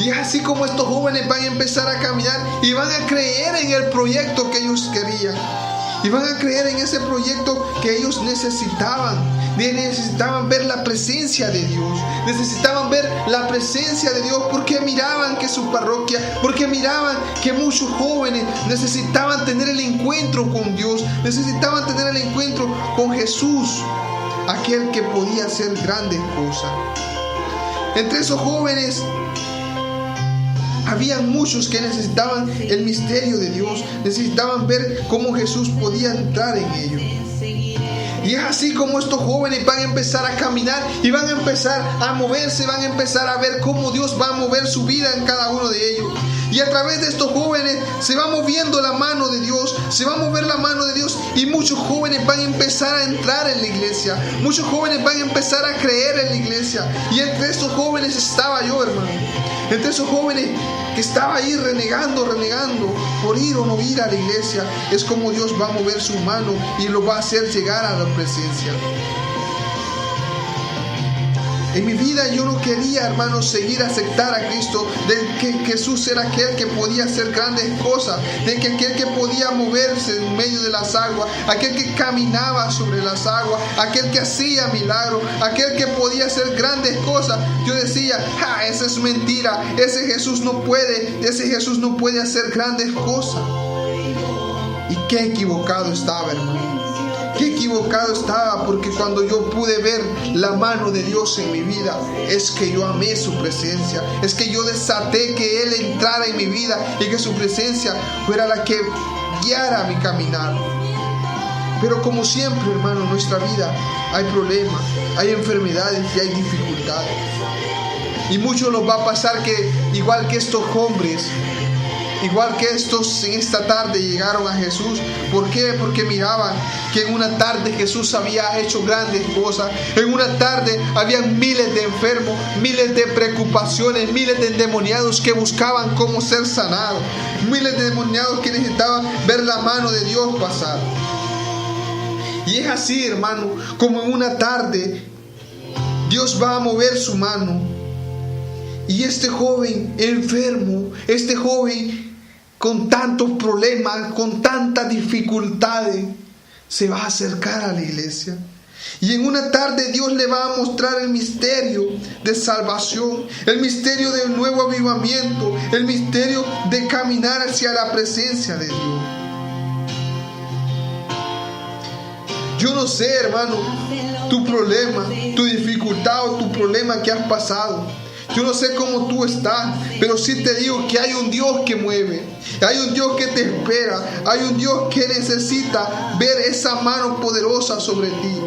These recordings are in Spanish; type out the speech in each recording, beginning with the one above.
Y es así como estos jóvenes van a empezar a caminar y van a creer en el proyecto que ellos querían. Y van a creer en ese proyecto que ellos necesitaban. Necesitaban ver la presencia de Dios. Necesitaban ver la presencia de Dios porque miraban que su parroquia, porque miraban que muchos jóvenes necesitaban tener el encuentro con Dios. Necesitaban tener el encuentro con Jesús, aquel que podía hacer grandes cosas. Entre esos jóvenes habían muchos que necesitaban el misterio de Dios, necesitaban ver cómo Jesús podía entrar en ellos. Y es así como estos jóvenes van a empezar a caminar y van a empezar a moverse, van a empezar a ver cómo Dios va a mover su vida en cada uno de ellos. Y a través de estos jóvenes se va moviendo la mano de Dios, se va a mover la mano de Dios y muchos jóvenes van a empezar a entrar en la iglesia. Muchos jóvenes van a empezar a creer en la iglesia. Y entre estos jóvenes estaba yo, hermano. Entre esos jóvenes que estaba ahí renegando por ir o no ir a la iglesia, es como Dios va a mover su mano y lo va a hacer llegar a la presencia. En mi vida yo no quería, hermanos, seguir a aceptar a Cristo, de que Jesús era aquel que podía hacer grandes cosas, de que aquel que podía moverse en medio de las aguas, aquel que caminaba sobre las aguas, aquel que hacía milagros, aquel que podía hacer grandes cosas. Yo decía, esa es mentira, ese Jesús no puede hacer grandes cosas. Y qué equivocado estaba, hermano. Qué equivocado estaba, porque cuando yo pude ver la mano de Dios en mi vida, es que yo amé su presencia, es que yo desaté que Él entrara en mi vida y que su presencia fuera la que guiara mi caminar. Pero como siempre, hermano, en nuestra vida hay problemas, hay enfermedades y hay dificultades. Y mucho nos va a pasar que, igual que estos hombres, igual que estos en esta tarde llegaron a Jesús. ¿Por qué? Porque miraban que en una tarde Jesús había hecho grandes cosas. En una tarde habían miles de enfermos, miles de preocupaciones, miles de endemoniados que buscaban cómo ser sanados. Miles de endemoniados que necesitaban ver la mano de Dios pasar. Y es así, hermano, como en una tarde Dios va a mover su mano. Y este joven enfermo, este joven con tantos problemas, con tantas dificultades, se va a acercar a la iglesia. Y en una tarde Dios le va a mostrar el misterio de salvación, el misterio del nuevo avivamiento, el misterio de caminar hacia la presencia de Dios. Yo no sé, hermano, tu problema, tu dificultad o tu problema que has pasado. Yo no sé cómo tú estás, pero sí te digo que hay un Dios que mueve, hay un Dios que te espera, hay un Dios que necesita ver esa mano poderosa sobre ti.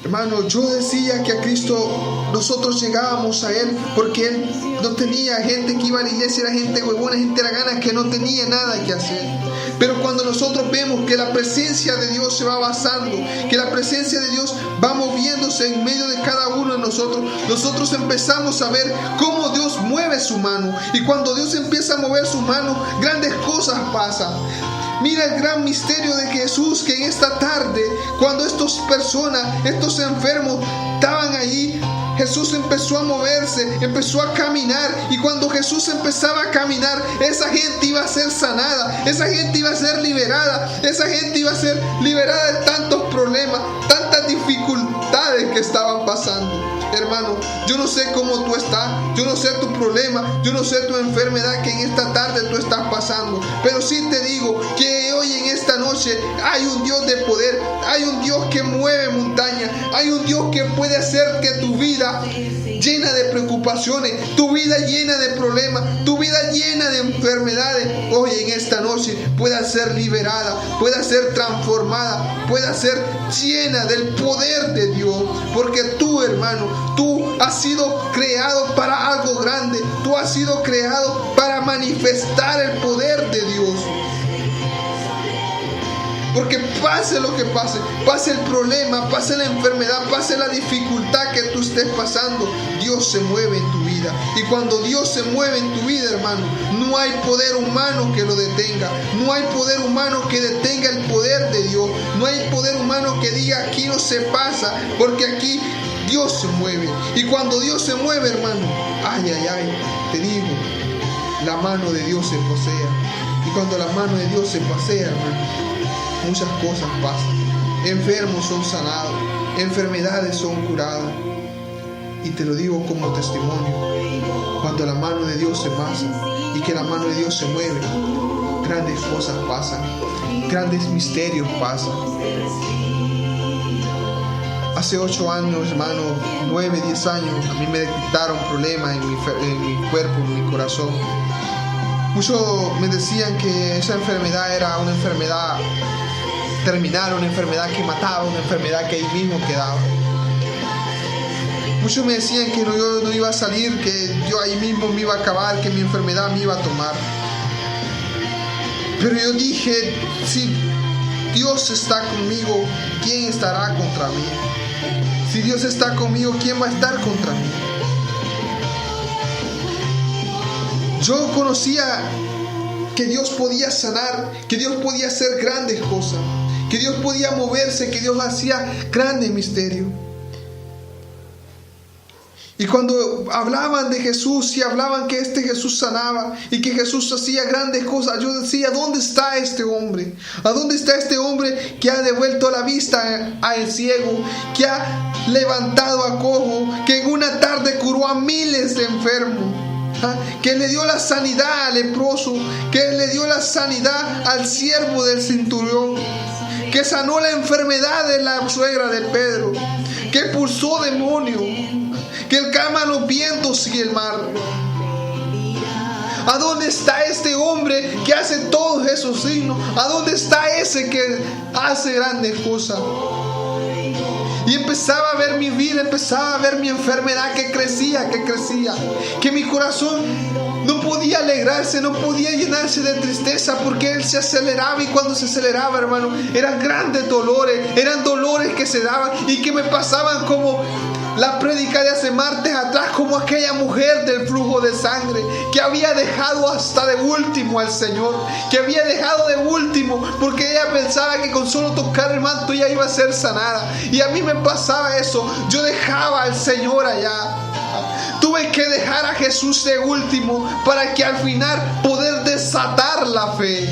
Hermano, yo decía que a Cristo nosotros llegábamos a Él porque Él no tenía gente que iba a la iglesia, era gente huevona, gente gana que no tenía nada que hacer. Pero cuando nosotros vemos que la presencia de Dios se va avanzando, que la presencia de Dios va moviéndose en medio de cada uno de nosotros, nosotros empezamos a ver cómo Dios mueve su mano. Y cuando Dios empieza a mover su mano, grandes cosas pasan. Mira el gran misterio de Jesús, que en esta tarde, cuando estas personas, estos enfermos estaban ahí, Jesús empezó a moverse, empezó a caminar. Y cuando Jesús empezaba a caminar, esa gente iba a ser sanada, esa gente iba a ser liberada, esa gente iba a ser liberada de tantos problemas, tantas dificultades que estaban pasando. Hermano, yo no sé cómo tú estás, yo no sé tu problema, yo no sé tu enfermedad que en esta tarde tú estás pasando, pero sí te digo que hoy en esta noche hay un Dios de poder, hay un Dios que mueve montañas, hay un Dios que puede hacer que tu vida llena de preocupaciones, tu vida llena de problemas, tu vida llena de enfermedades, hoy en esta noche pueda ser liberada, pueda ser transformada, pueda ser llena del poder de Dios. Porque tú, hermano, tú has sido creado para algo grande, tú has sido creado para manifestar el poder de Dios. Porque pase lo que pase, pase el problema, pase la enfermedad, pase la dificultad que tú estés pasando, Dios se mueve en tu vida. Y cuando Dios se mueve en tu vida, hermano, no hay poder humano que lo detenga. No hay poder humano que detenga el poder de Dios. No hay poder humano que diga aquí no se pasa, porque aquí Dios se mueve. Y cuando Dios se mueve, hermano, te digo, la mano de Dios se pasea. Y cuando la mano de Dios se pasea, hermano, muchas cosas pasan. Enfermos son sanados, enfermedades son curadas. Y te lo digo como testimonio, cuando la mano de Dios se pasa y que la mano de Dios se mueve, grandes cosas pasan, grandes misterios pasan. Hace 8 años, hermano, 9, 10 años, a mí me detectaron problemas en mi cuerpo, en mi corazón. Muchos me decían que esa enfermedad era una enfermedad terminal, una enfermedad que mataba, una enfermedad que ahí mismo quedaba. Muchos me decían que yo no iba a salir, que yo ahí mismo me iba a acabar, que mi enfermedad me iba a tomar. Pero yo dije, si Dios está conmigo, ¿quién estará contra mí? Si Dios está conmigo, ¿quién va a estar contra mí? Yo conocía que Dios podía sanar, que Dios podía hacer grandes cosas, que Dios podía moverse, que Dios hacía grandes misterios. Y cuando hablaban de Jesús y hablaban que este Jesús sanaba y que Jesús hacía grandes cosas, yo decía, ¿dónde está este hombre? ¿A dónde está este hombre que ha devuelto la vista al ciego, que ha levantado a cojo, que en una tarde curó a miles de enfermos, que le dio la sanidad al leproso, que le dio la sanidad al siervo del centurión, que sanó la enfermedad de la suegra de Pedro, que expulsó demonios, que él calma los vientos y el mar? ¿A dónde está este hombre que hace todos esos signos? ¿A dónde está ese que hace grandes cosas? Y empezaba a ver mi vida, empezaba a ver mi enfermedad que crecía, que mi corazón no podía alegrarse, no podía llenarse de tristeza, porque él se aceleraba, y cuando se aceleraba, hermano, eran grandes dolores, eran dolores que se daban y que me pasaban como la prédica de hace martes atrás, como aquella mujer del flujo de sangre que había dejado hasta de último al Señor, que había dejado de último porque ella pensaba que con solo tocar el manto ella iba a ser sanada. Y a mí me pasaba eso, yo dejaba al Señor allá. Tuve que dejar a Jesús de último para que al final poder desatar la fe,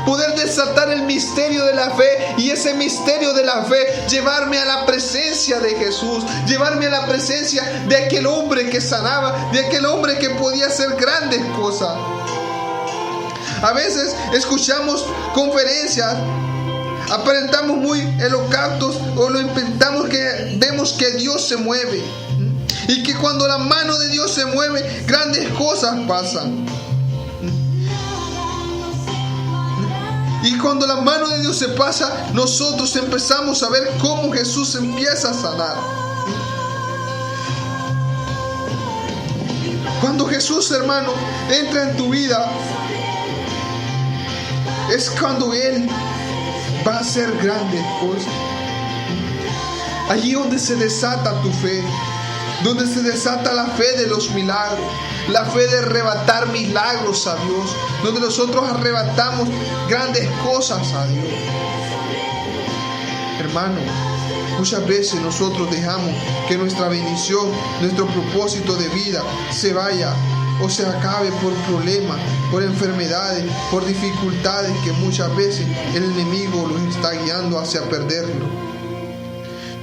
poder desatar el misterio de la fe, y ese misterio de la fe llevarme a la presencia de Jesús, llevarme a la presencia de aquel hombre que sanaba, de aquel hombre que podía hacer grandes cosas. A veces escuchamos conferencias, aparentamos muy elocuentes o lo inventamos, que vemos que Dios se mueve y que cuando la mano de Dios se mueve, grandes cosas pasan. Y cuando la mano de Dios se pasa, nosotros empezamos a ver cómo Jesús empieza a sanar. Cuando Jesús, hermano, entra en tu vida, es cuando Él va a hacer grandes cosas. Allí donde se desata tu fe, donde se desata la fe de los milagros, la fe de arrebatar milagros a Dios, donde nosotros arrebatamos grandes cosas a Dios. Hermano, muchas veces nosotros dejamos que nuestra bendición, nuestro propósito de vida se vaya o se acabe por problemas, por enfermedades, por dificultades que muchas veces el enemigo los está guiando hacia perderlo.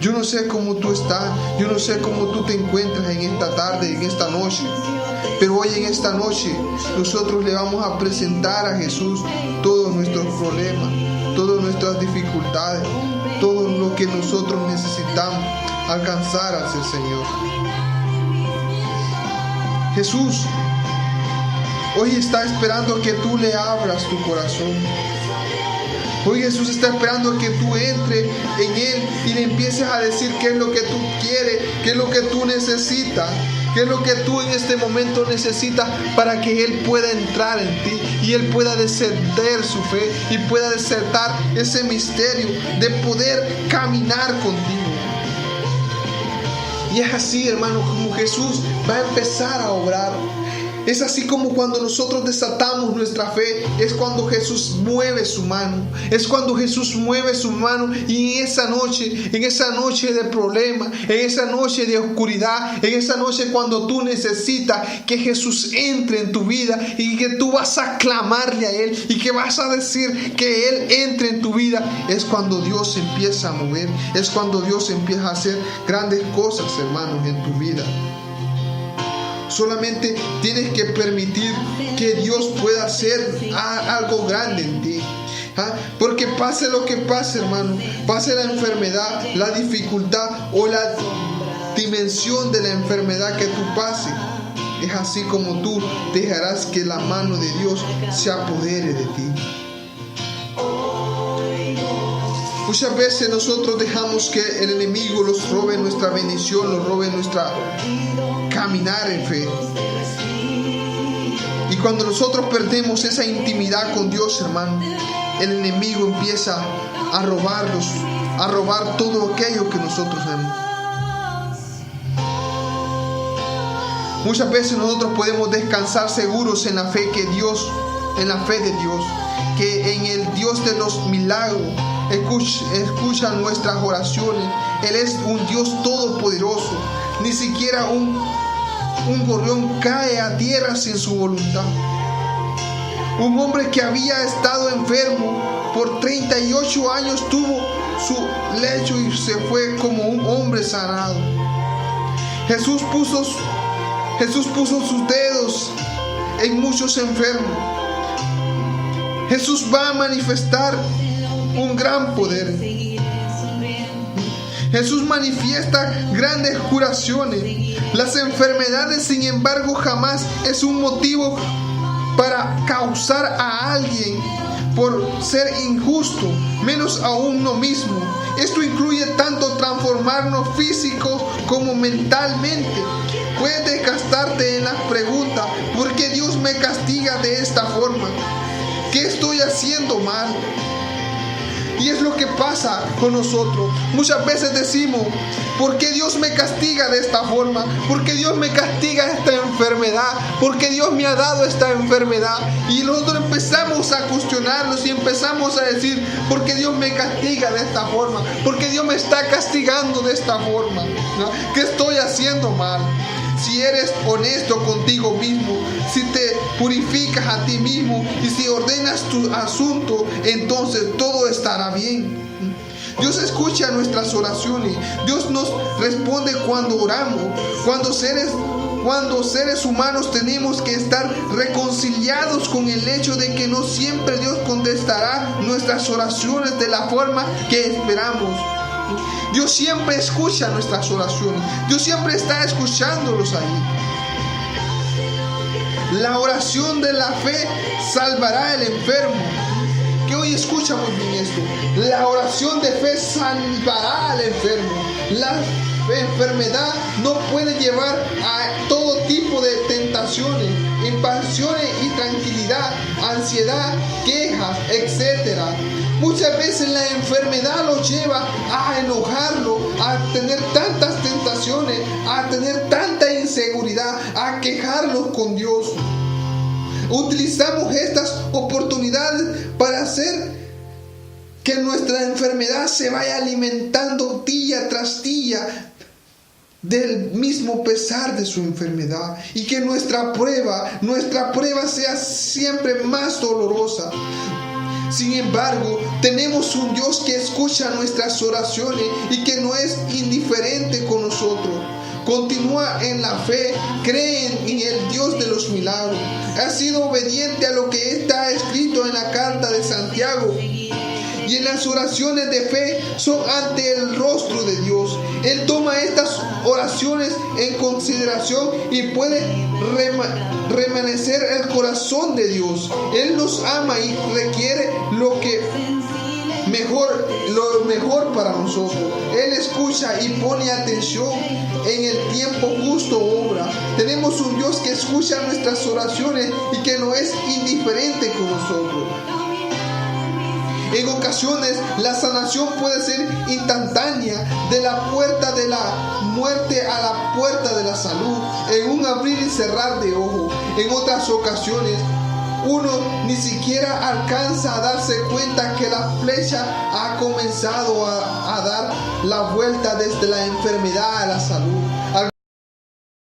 Yo no sé cómo tú estás, yo no sé cómo tú te encuentras en esta tarde, en esta noche, pero hoy en esta noche nosotros le vamos a presentar a Jesús todos nuestros problemas, todas nuestras dificultades, todo lo que nosotros necesitamos alcanzar hacia el Señor. Jesús hoy está esperando que tú le abras tu corazón. Hoy Jesús está esperando que tú entres en Él y le empieces a decir qué es lo que tú quieres, qué es lo que tú necesitas, qué es lo que tú en este momento necesitas para que Él pueda entrar en ti y Él pueda descender su fe y pueda desatar ese misterio de poder caminar contigo. Y es así, hermano, como Jesús va a empezar a obrar. Es así como cuando nosotros desatamos nuestra fe, es cuando Jesús mueve su mano. Es cuando Jesús mueve su mano y en esa noche de problema, en esa noche de oscuridad, en esa noche cuando tú necesitas que Jesús entre en tu vida y que tú vas a clamarle a Él y que vas a decir que Él entre en tu vida, es cuando Dios empieza a mover, es cuando Dios empieza a hacer grandes cosas, hermanos, en tu vida. Solamente tienes que permitir que Dios pueda hacer algo grande en ti. Porque pase lo que pase, hermano, pase la enfermedad, la dificultad o la dimensión de la enfermedad que tú pases, es así como tú dejarás que la mano de Dios se apodere de ti. Muchas veces nosotros dejamos que el enemigo nos robe nuestra bendición, nos robe nuestra caminar en fe. Y cuando nosotros perdemos esa intimidad con Dios, hermano, el enemigo empieza a robarnos, a robar todo aquello que nosotros vemos. Muchas veces nosotros podemos descansar seguros en la fe de Dios, que en el Dios de los milagros escucha nuestras oraciones. Él es un Dios todopoderoso. Ni siquiera un gorrión cae a tierra sin su voluntad. Un hombre que había estado enfermo por 38 años tuvo su lecho y se fue como un hombre sanado. Jesús puso sus dedos en muchos enfermos. Jesús va a manifestar un gran poder. Jesús manifiesta grandes curaciones. Las enfermedades, sin embargo, jamás es un motivo para causar a alguien por ser injusto, menos a uno mismo. Esto incluye tanto transformarnos físicos como mentalmente. Puedes desgastarte en la pregunta: ¿por qué Dios me castiga de esta forma? ¿Qué estoy haciendo mal? Y es lo que pasa con nosotros. Muchas veces decimos: ¿por qué Dios me castiga de esta forma? ¿Por qué Dios me castiga esta enfermedad? ¿Por qué Dios me ha dado esta enfermedad? Y nosotros empezamos a cuestionarnos y empezamos a decir: ¿por qué Dios me castiga de esta forma? ¿Por qué Dios me está castigando de esta forma? ¿No? ¿Qué estoy haciendo mal? Si eres honesto contigo mismo, si te purificas a ti mismo y si ordenas tu asunto, entonces todo estará bien. Dios escucha nuestras oraciones. Dios nos responde cuando oramos. Cuando seres humanos tenemos que estar reconciliados con el hecho de que no siempre Dios contestará nuestras oraciones de la forma que esperamos. Dios siempre escucha nuestras oraciones. Dios siempre está escuchándolos ahí. La oración de la fe salvará al enfermo. Que hoy escucha muy bien esto. La oración de fe salvará al enfermo. La enfermedad no puede llevar a todo tipo de tentaciones, impasión y tranquilidad, ansiedad, quejas, etc. Muchas veces la enfermedad los lleva a enojarlo, a tener tantas tentaciones, a tener tanta inseguridad, a quejarlos con Dios. Utilizamos estas oportunidades para hacer que nuestra enfermedad se vaya alimentando día tras día del mismo pesar de su enfermedad, y que nuestra prueba sea siempre más dolorosa. Sin embargo, tenemos un Dios que escucha nuestras oraciones y que no es indiferente con nosotros. Continúa en la fe, cree en el Dios de los milagros. Ha sido obediente a lo que está escrito en la carta de Santiago. Y en las oraciones de fe son ante el rostro de Dios. Él toma estas oraciones en consideración y puede remanecer el corazón de Dios. Él nos ama y requiere lo mejor para nosotros. Él escucha y pone atención. En el tiempo justo obra. Tenemos un Dios que escucha nuestras oraciones y que no es indiferente con nosotros. En ocasiones la sanación puede ser instantánea, de la puerta de la muerte a la puerta de la salud, en un abrir y cerrar de ojos. En otras ocasiones uno ni siquiera alcanza a darse cuenta que la flecha ha comenzado a dar la vuelta desde la enfermedad a la salud.